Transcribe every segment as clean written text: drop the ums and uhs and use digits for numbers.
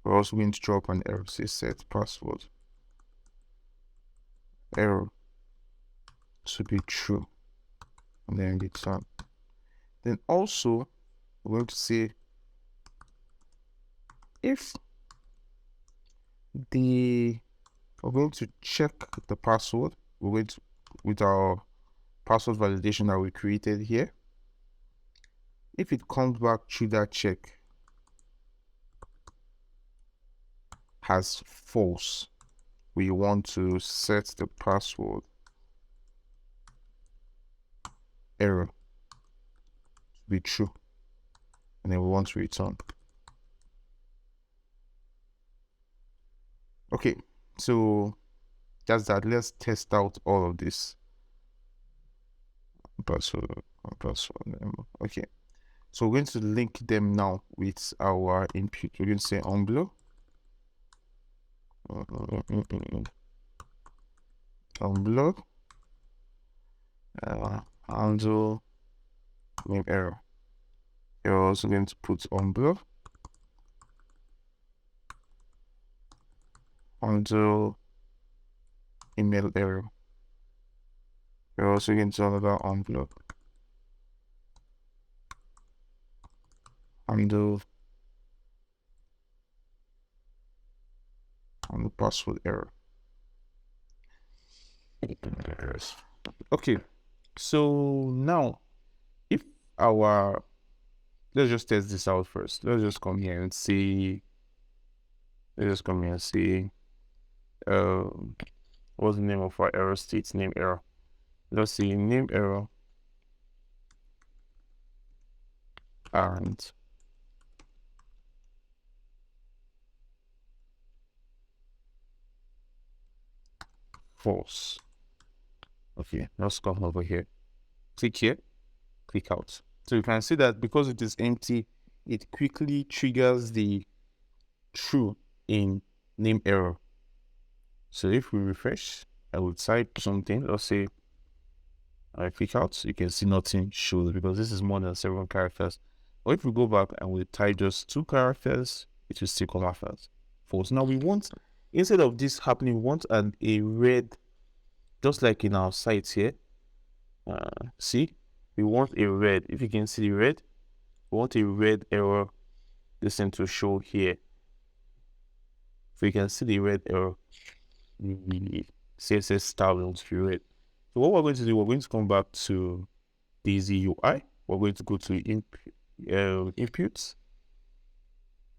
We're also going to drop an error, say set password error to be true, and then return. Then also we're going to say if we're going to check the password, we're going to, with our password validation that we created here, if it comes back through that check has false, we want to set the password error to be true, and then we want to return. Okay, so that's that. Let's test out all of this. Password. Okay, so we're going to link them now with our input. We're going to say unblock handle name error. You're also going to put unblock handle email error. You're also going to another unblock handle on the password error. Okay, so now if our, let's just test this out first. Let's just come here and see, what's the name of our error state? Name error. Let's see name error and false. Okay, let's come over here, click here, click out. So you can see that because it is empty, it quickly triggers the true in name error. So if we refresh, I will type something, let's say I click out, you can see nothing shows because this is more than 7 characters. Or if we go back and we type just 2 characters, it will still come out as false. Now we want, instead of this happening, we want a red, just like in our site here. See, we want a red. If you can see the red, we want a red error listen to show here. So you can see the red error, the CSS style wants to be red. So what we're going to do, we're going to come back to the UI. We're going to go to inputs,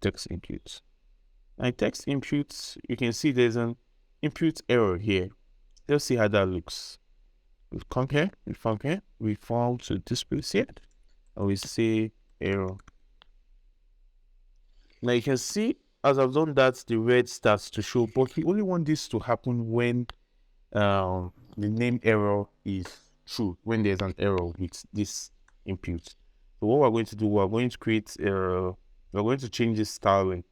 text inputs. And text inputs, you can see there's an input error here. Let's see how that looks. We come here, we fall to this place here, and we say error. Now you can see, as I've done that, the red starts to show, but we only want this to happen when the name error is true, when there's an error with this input. So what we're going to do, we're going to create we're going to change this styling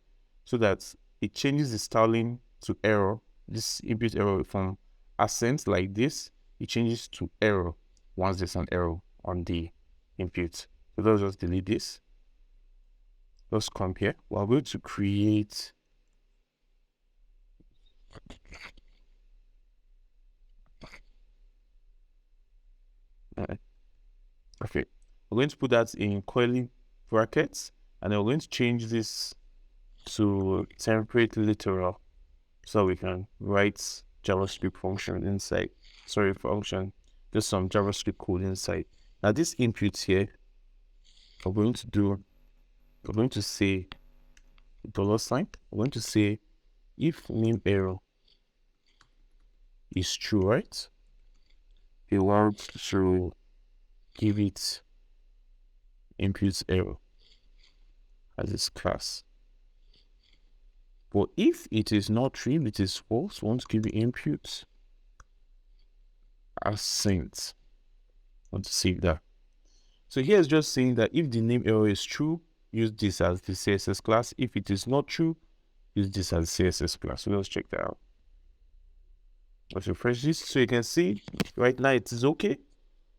so that it changes the styling to error. This input error from accent like this, it changes to error once there's an error on the input. So let's just delete this. Let's come here. We're going to create okay. We're going to put that in curly brackets, and then we're going to change this to template literal so we can write JavaScript function inside. Function, just some JavaScript code inside. Now this input here, we're going to say $sign. We're going to say if name error is true, right? We want to give it input error as its class. But if it is not true, it is false, we want to give it input accent. I want to save that. So here is just saying that if the name error is true, use this as the CSS class. If it is not true, use this as CSS class. So let's check that out. Let's refresh this. So you can see right now it is okay.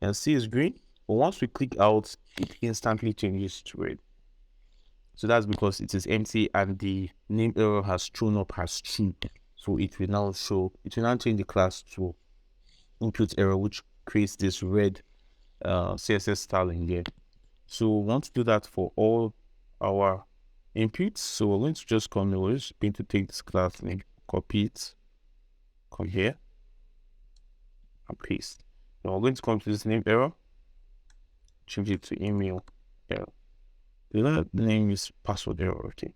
And see it's green. But once we click out, it instantly changes to red. So that's because it is empty and the name error has thrown up as true. So it will now change the class to input error, which creates this red CSS style in here. So we want to do that for all our inputs. So we're going to just come here. We're just going to take this class name, copy it, come here, and paste. Now we're going to come to this name error, change it to email error. The name is password error. Okay.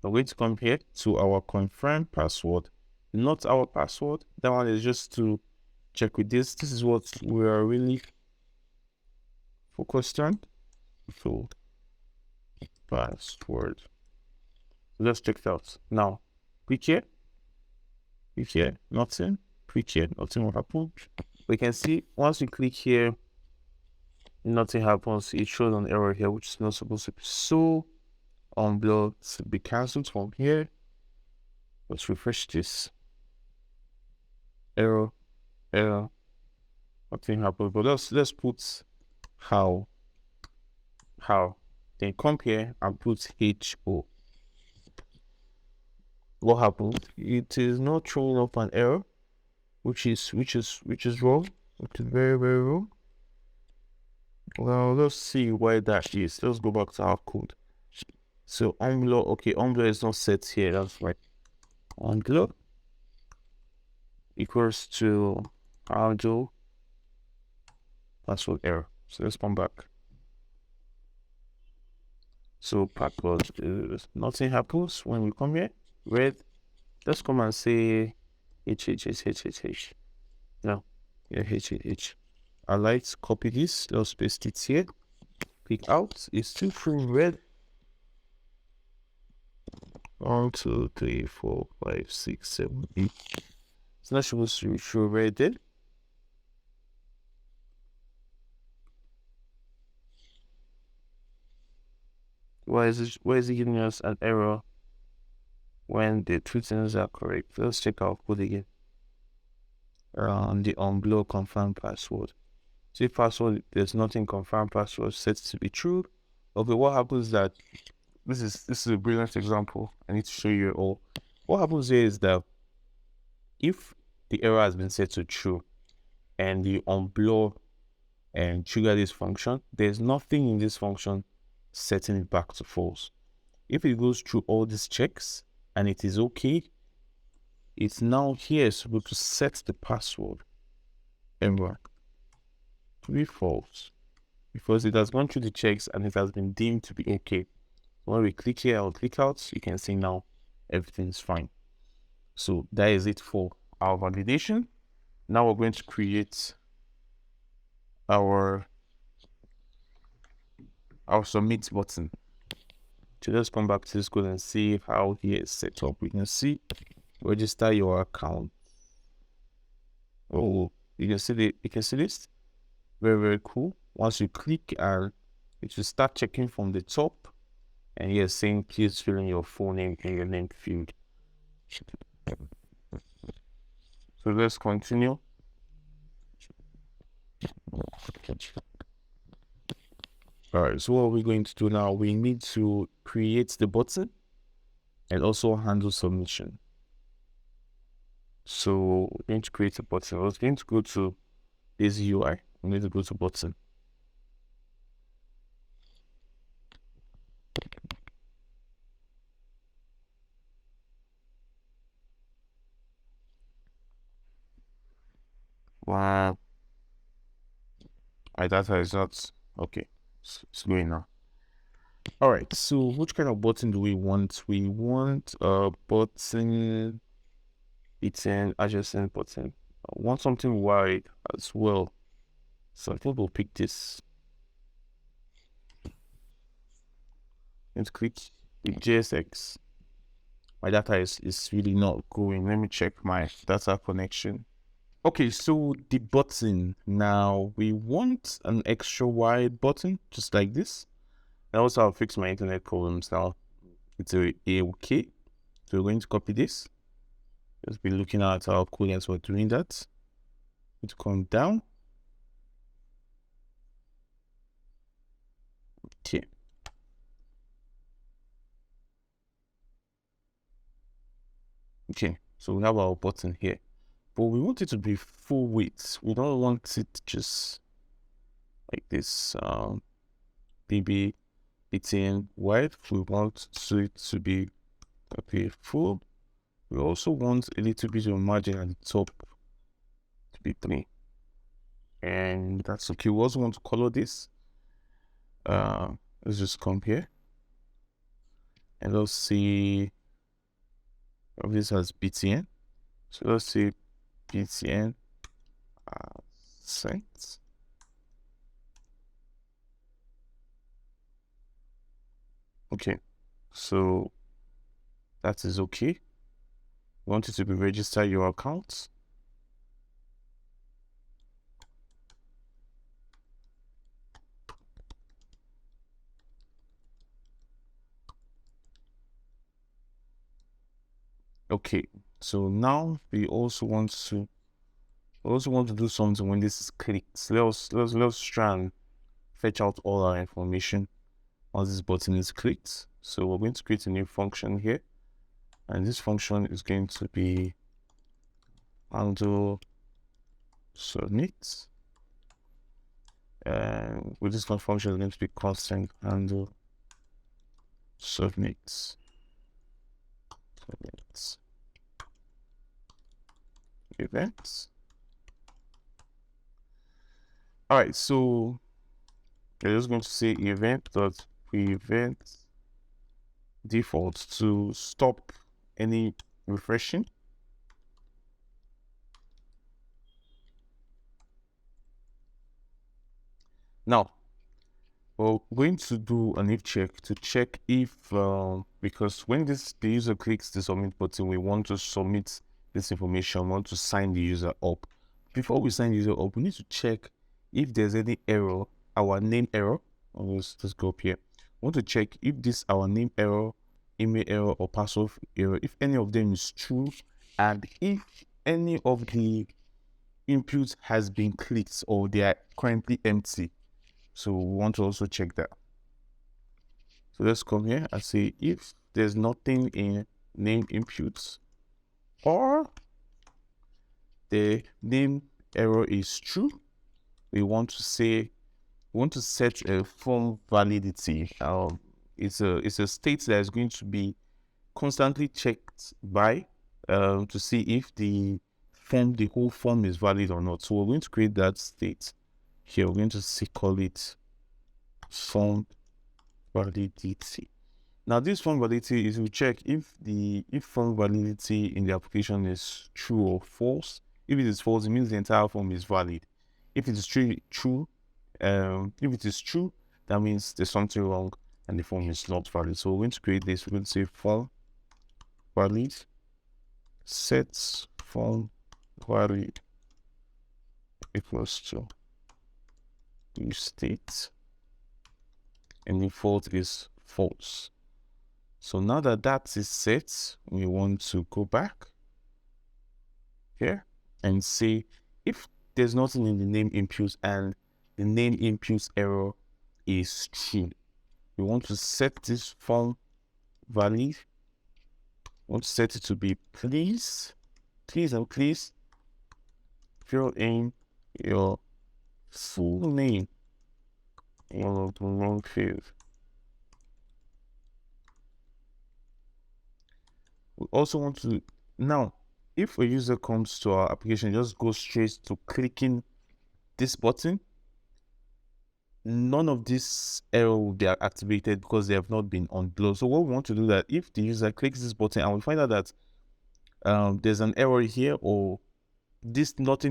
We're going to come here to our confirm password, not our password. That one is just to check with this. This is what we are really focused on. So password. So let's check it out. Now, click here, nothing. Click here, nothing will happen. We can see once we click here, nothing happens. It shows an error here, which is not supposed to be so. Unblock to be cancelled from here. Let's refresh this. Error, nothing happened. But let's put how. Then come here and put HO. What happened? It is not throwing up an error, which is wrong. Which is very, very wrong. Well, let's see why that is. Let's go back to our code. So unblock, okay, unblock is not set here. That's right. Unblock equals to audio password error. So let's come back. So password, nothing happens when we come here. Red. Let's come and say H. No, yeah, H. I like to copy this. Let's paste it here. Click out. It's still showing red. 1, 2, 3, 4, 5, 6, 7, 8. It's not supposed to show red there. Why is it giving us an error when the two things are correct? Let's check our code again. The unblock confirm password. See password, there's nothing confirm password set to be true. Okay, what happens that this is a brilliant example. I need to show you all. What happens here is that if the error has been set to true and you unblock and trigger this function, there's nothing in this function setting it back to false. If it goes through all these checks and it is okay, it's now here supposed to set the password error to be false because it has gone through the checks and it has been deemed to be okay. When we click here or click out, you can see now everything's fine. So that is it for our validation. Now we're going to create our submit button. So let's come back to this code and see how here is set up. We can see register your account. Oh, you can see this. Very, very cool. Once you click and it will start checking from the top and here saying please fill in your full name in your name field. So let's continue. All right, so what we're going to do now, we need to create the button and also handle submission. So we're going to create a button. I was going to go to this UI. We need to go to button. Wow. My data is not okay. It's going now. All right. So which kind of button do we want? We want a button. It's an adjacent button. I want something wide as well. So I think we'll pick this. Let's click with JSX. My data is really not going. Let me check my data connection. Okay, so the button, now we want an extra wide button, just like this. And also I'll fix my internet problems now. It's okay. So we're going to copy this. Just be looking at our code as we're doing that. It's come down. Okay. Okay, so we have our button here, but we want it to be full width. We don't want it just like this, maybe between wide. We want it to be full. We also want a little bit of margin at the top to be plain, and that's okay. We also want to color this. Let's just come here and let's see if this has BTN. So let's see BTN site. Okay, so that is okay. We want it to be register your account. Okay, so now we also want to do something when this is clicked. So let's try and fetch out all our information once this button is clicked. So we're going to create a new function here, and this function is going to be handle submit, and with this function is going to be constant handle submit events. All right, so we're just going to say event.prevent default to stop any refreshing. Now we're going to do an if check to check if because when the user clicks the submit button, we want to submit this information, we want to sign the user up. Before we sign the user up, we need to check if there's any error, our name error. Let's go up here. We want to check if this our name error, email error, or password error, if any of them is true, and if any of the inputs has been clicked or they are currently empty. So we want to also check that. So let's come here and say if there's nothing in name inputs or the name error is true, we want to set a form validity. It's a state that is going to be constantly checked by to see if the whole form is valid or not. So we're going to create that state here. We're going to call it form validity. Now this form validity is to check if form validity in the application is true or false. If it is false, it means the entire form is valid. If it is true, if it is true, that means there's something wrong and the form is not valid. So we're going to create this. We're going to say form valid sets form valid equals to new state, and default is false. So now that that is set, we want to go back here and say if there's nothing in the name inputs and the name inputs error is true, we want to set this form valid. We want to set it to be please fill in your full name in the wrong field. We also want to, now, if a user comes to our application, just go straight to clicking this button, none of this error will be activated because they have not been unblocked. So what we want to do that if the user clicks this button and we find out that there's an error here, or this input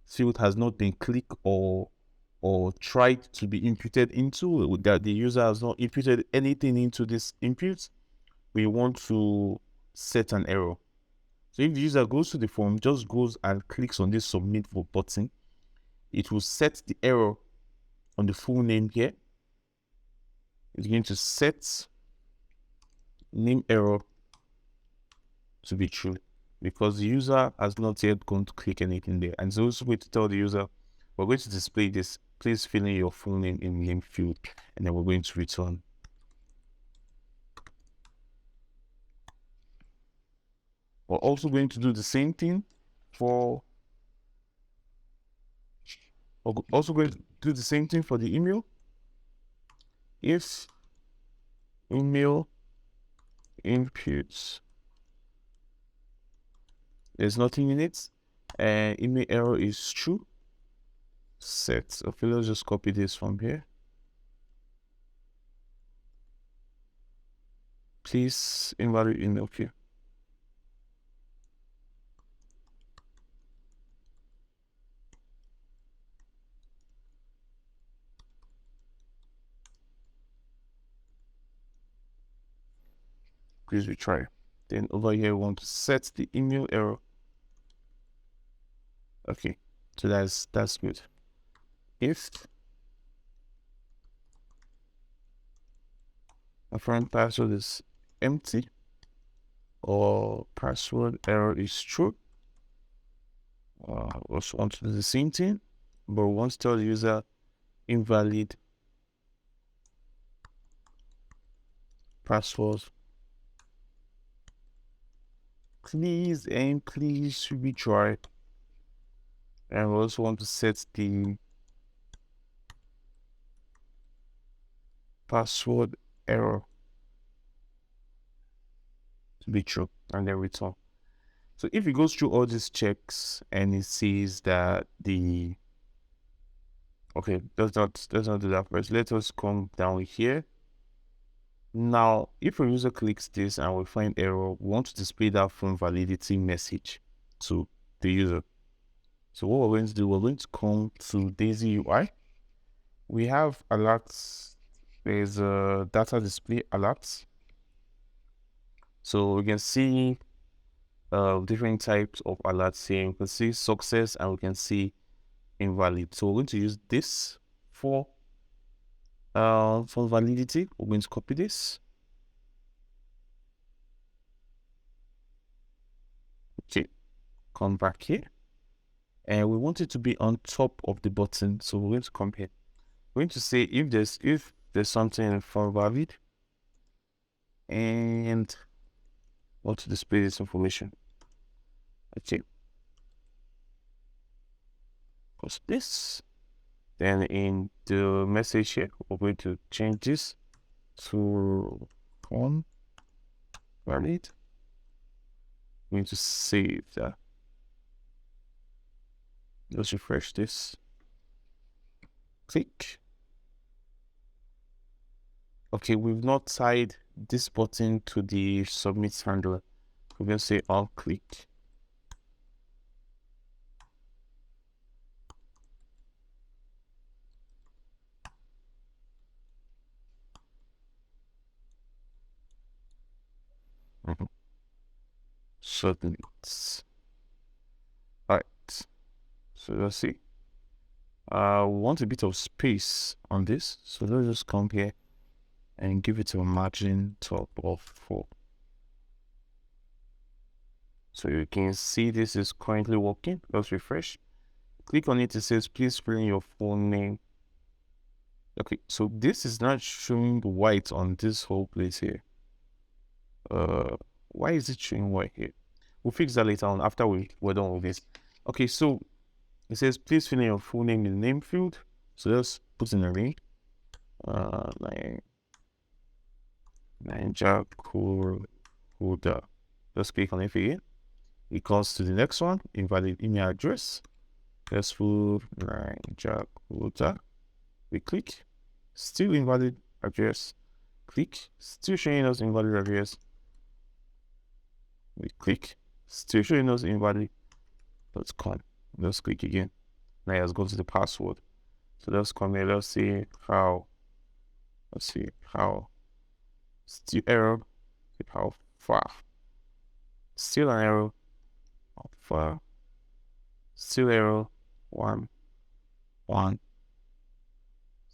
field has not been clicked or tried to be imputed into, that the user has not imputed anything into this input, we want to set an error. So if the user goes to the form, just goes and clicks on this submit button, it will set the error on the full name here. It's going to set name error to be true because the user has not yet gone to click anything there. And so also going to tell the user, we're going to display this, please fill in your full name in the name field, and then we're going to return We're also going to do the same thing for the email. If email inputs, there's nothing in it, and email error is true, set. Okay, let's just copy this from here. Please invalid email here. Please retry. Then over here, we want to set the email error. Okay, so that's good. If a front password is empty or password error is true, we also want to do the same thing, but we want to tell the user invalid password. Please retry. And we also want to set the password error to be true, and then return. So if it goes through all these checks and it sees that the let's not do that first. Let us come down here. Now, if a user clicks this and we find error, we want to display that from validity message to the user. So what we're going to do, we're going to come to Daisy UI. We have alerts. There's a data display alerts. So we can see different types of alerts here. We can see success and we can see invalid. So we're going to use this for validity. We're going to copy this. Okay, come back here. And we want it to be on top of the button. So we're going to come here. We're going to say if there's something for valid, and want to display this information. Okay. Post this. Then in the message here, we're going to change this to on valid. We're going to save that. Let's refresh this. Click. Okay, we've not tied this button to the submit handler. We're going to say on click. Submit. All right. So let's see. We want a bit of space on this. So let's just come here and give it a margin top of 4. So you can see this is currently working. Let's refresh. Click on it. It says please fill in your full name. Okay, so this is not showing white on this whole place here. Why is it showing white here? We'll fix that later on after we're done with this. Okay, so it says please fill in your full name in the name field. So let's put in a ring. Ninja. Let's click on it again. It goes to the next one, invalid email address. Let's put Ninja. We click, still invalid address. Click, still showing us invalid address. We click, still showing us invalid. Let's come. Let's click again. Now let's go to the password. So let's come here. Let's see how. Still error. How far? Still an error. How far? Still error. 1.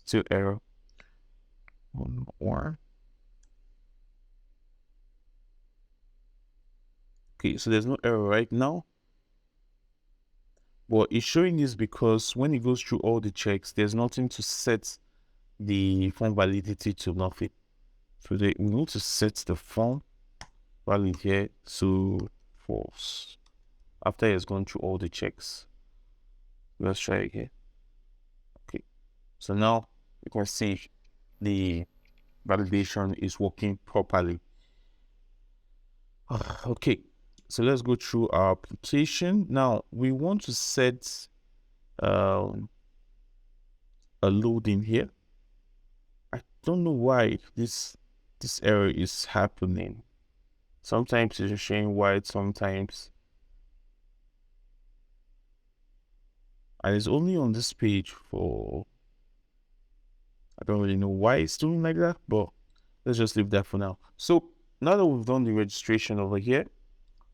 Still error. 1 more. Okay, so there's no error right now. But it's showing this because when it goes through all the checks, there's nothing to set the form validity to nothing. So we need to set the form valid here to false. After it's gone through all the checks. Let's try again. Okay, so now you can see the validation is working properly. Okay, so let's go through our application. Now we want to set a load in here. I don't know why this error is happening. Sometimes it's showing white, sometimes. And it's only on this page for, I don't really know why it's doing like that, but let's just leave that for now. So now that we've done the registration over here,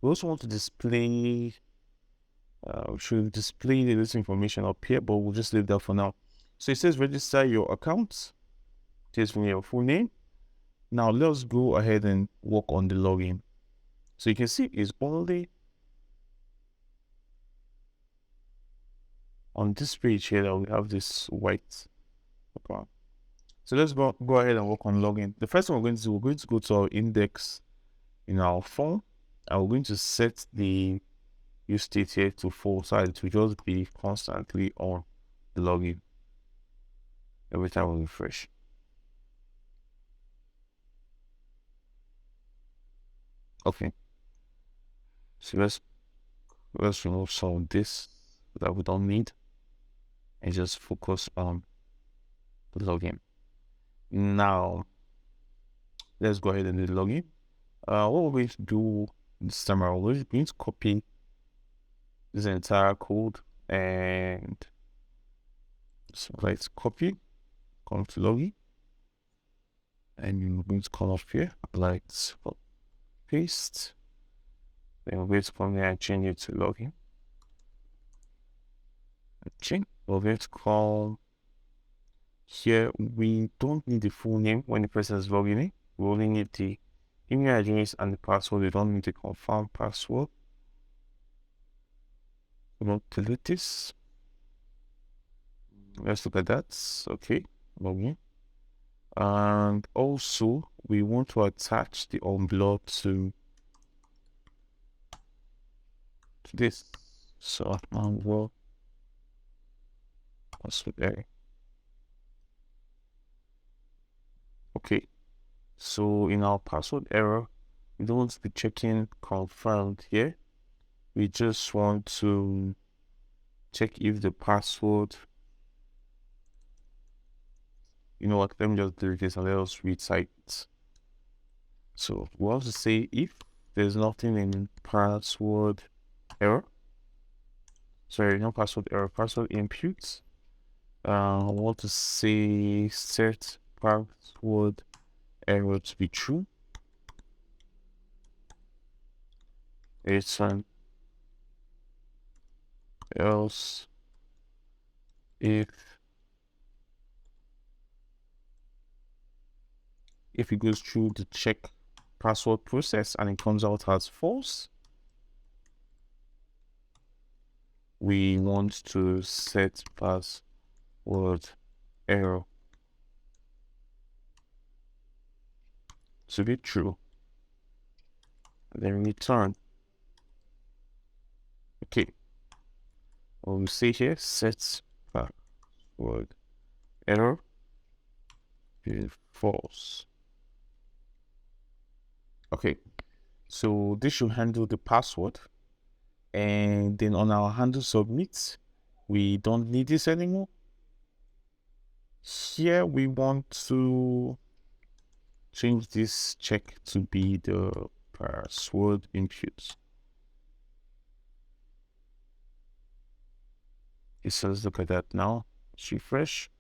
we also want to display, we should display this information up here, but we'll just leave that for now. So it says register your account. It is from your full name. Now let's go ahead and work on the login. So you can see it's only on this page here that we have this white background. So let's go ahead and work on login. The first thing we're going to do, we're going to go to our index in our form, and we're going to set the use state here to false, so it will just be constantly on the login every time we refresh. Okay, so let's remove some of this that we don't need and just focus on the login. Now let's go ahead and do the login. What we're going to do this time around, we're going to copy this entire code, and so let's copy, come to login, and we're going to come up here, apply it, paste, then we're going to come here and change it to login. Okay, we're going to call here, we don't need the full name when the person is logging in. We only need the email address and the password. We don't need to confirm password. We won't delete this. Let's look at that. Okay, login. And also we want to attach the unblock to this. So unblock password error. Okay, so in our password error, we don't want to be checking confirmed here. We just want to check if the password, you know what, let me just delete this and let us recite it. So we want to say if there's nothing in password error, sorry, no password error, password input. I want to say set password error to be true. It's else if it goes through the check password process and it comes out as false, we want to set password error to be true, then return. Okay, what we say here, set password error is false. Okay, so this should handle the password, and then on our handle submit, we don't need this anymore. Here we want to change this check to be the password input. It says, look at that now. Let's refresh.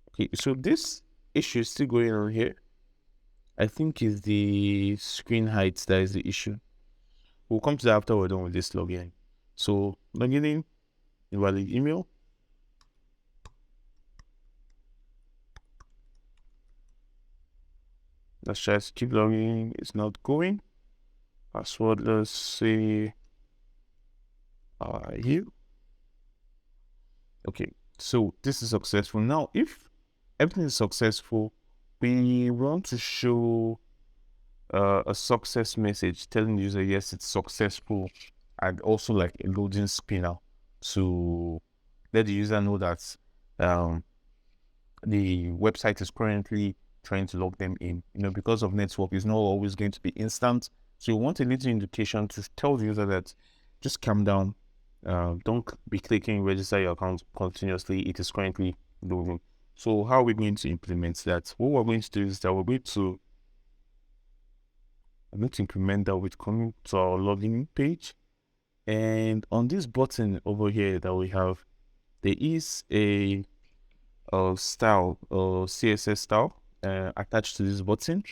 Okay, so this issue is still going on here. I think it's the screen height that is the issue. We'll come to that after we're done with this login. So logging in, invalid email. Let's just keep logging. It's not going. Password, let's say you. Okay, so this is successful. Now, if everything is successful, we want to show a success message telling the user yes, it's successful, and also like a loading spinner to let the user know that the website is currently trying to log them in. Because of network, it's not always going to be instant. So you want a little indication to tell the user that just calm down. Don't be clicking register your account continuously. It is currently loading. So how are we going to implement that? What we're going to do is that I'm going to implement that with coming to our login page. And on this button over here that we have, there is a style or CSS style attached to this button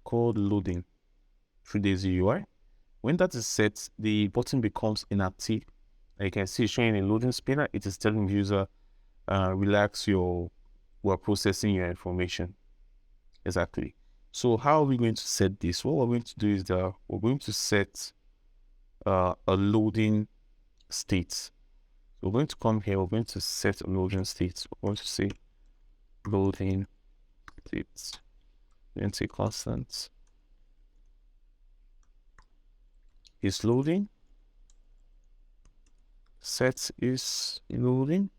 called loading through the UI. When that is set, the button becomes inactive. You can see showing a loading spinner. It is telling the user, relax, we're processing your information. Exactly. So how are we going to set this? What we're going to do is that we're going to set a loading state. So we're going to come here, we're going to set a loading state. We're going to say loading state. We're going to say constant is loading. Set is loading.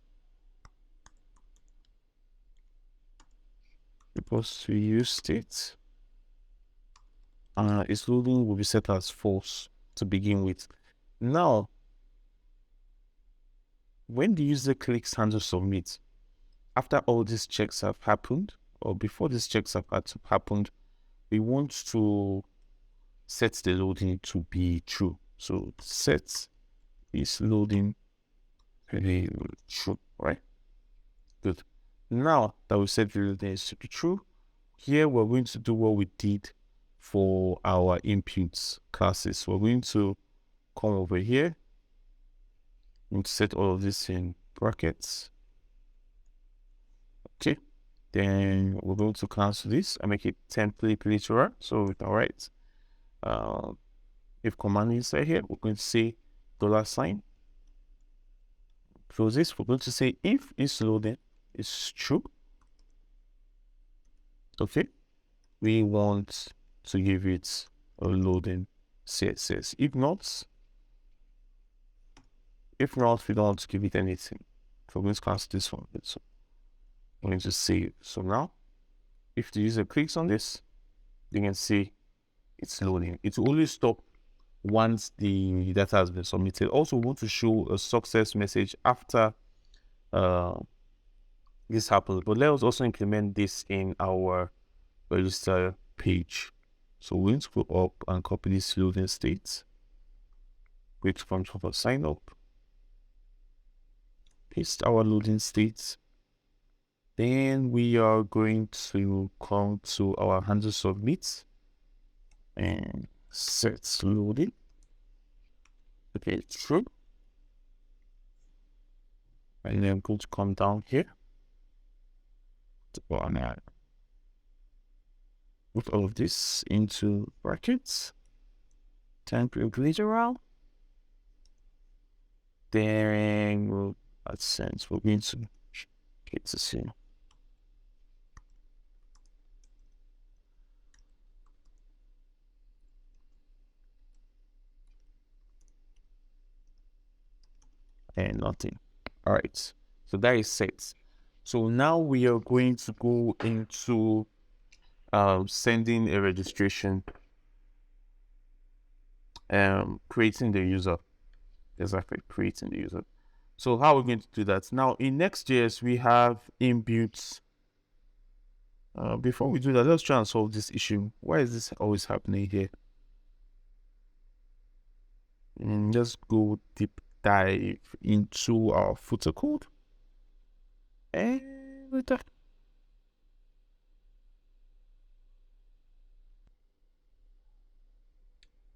Supposed to use state. Is loading will be set as false to begin with. Now, when the user clicks handle submit, after all these checks have happened, or before these checks have happened, we want to set the loading to be true. So set is loading true, right? Good. Now that we set the loading is to be true, here we're going to do what we did for our inputs classes. We're going to come over here and set all of this in brackets. Okay, then we're going to cancel this and make it template literal. So with all right, if command inside here, we're going to say $. Close this. We're going to say if is loading is true. Okay, we want to give it a loading CSS. If not, we don't want to give it anything. So we're going to cancel this one. So I'm going to save. So now, if the user clicks on this, you can see it's loading. It will only stop once the data has been submitted. Also, we want to show a success message after this happens. But let us also implement this in our register page. So we're going to go up and copy this loading state. Wait from top of sign up. Paste our loading state. Then we are going to come to our handle submit and set loading. Okay, true. And then I'm going to come down here to go on that. Put all of this into brackets. Template literal. Then we'll AdSense. We're going to get this here. And nothing. All right, so that is set. So now we are going to go into sending a registration, creating the user. Exactly, creating the user. So how are we going to do that? Now in Next.js, we have inbuilt. Before we do that, let's try and solve this issue. Why is this always happening here? And let's go deep dive into our footer code. And with that.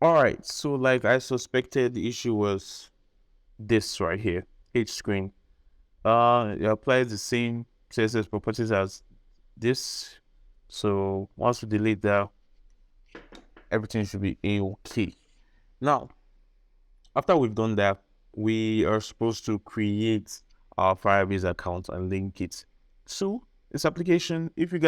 All right, so like I suspected, the issue was this right here, H screen. It applies the same CSS properties as this. So once we delete that, everything should be A-OK. Now, after we've done that, we are supposed to create our Firebase account and link it to this application. If you guys